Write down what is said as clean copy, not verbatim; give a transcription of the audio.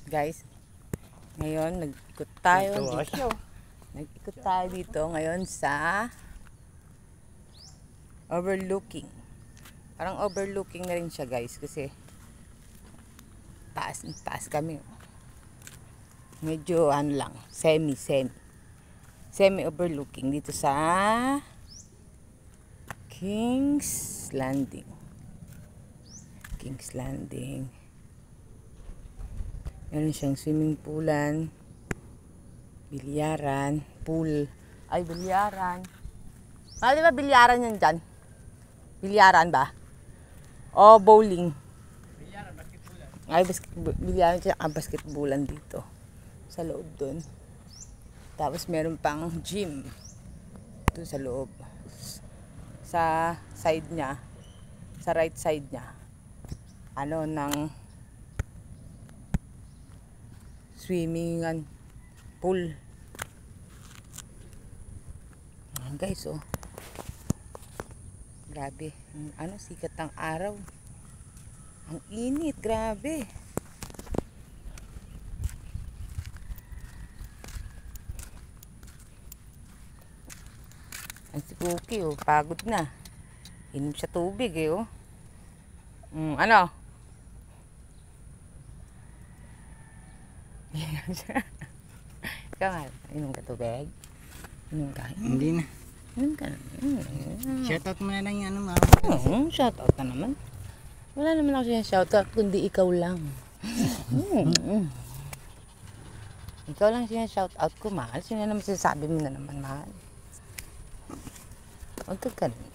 Guys, ngayon nag-ikot tayo dito. Nag-ikot tayo dito ngayon sa overlooking. Parang overlooking na rin siya, guys, kasi taas kami. Medyo ano lang, semi overlooking dito sa King's Landing. Meron siyang swimming poolan, bilyaran, bilyaran. Di ba bilyaran yan dyan? Bilyaran ba? O bowling? Bilyaran, basketballan. Bilyaran siya, basketballan dito. Sa loob dun. Tapos meron pang gym. Dun sa loob. Sa side niya, sa right side niya, ng swimming pool. Guys, oh. Grabe. Sikat ng araw. Ang init, grabe. Ang si Cookie, oh, pagod na. Inom siya tubig, oh. Ano? Ikaw nga, inom ka tubig? Inom ka? Hindi na. Inom ka na. Shoutout mo na lang yung Shoutout na naman. Wala naman ako siya shoutout, kundi ikaw lang. Ikaw lang siya shoutout ko, mahal. Sino naman sinasabi mo na naman, mahal? Huwag ka ganun.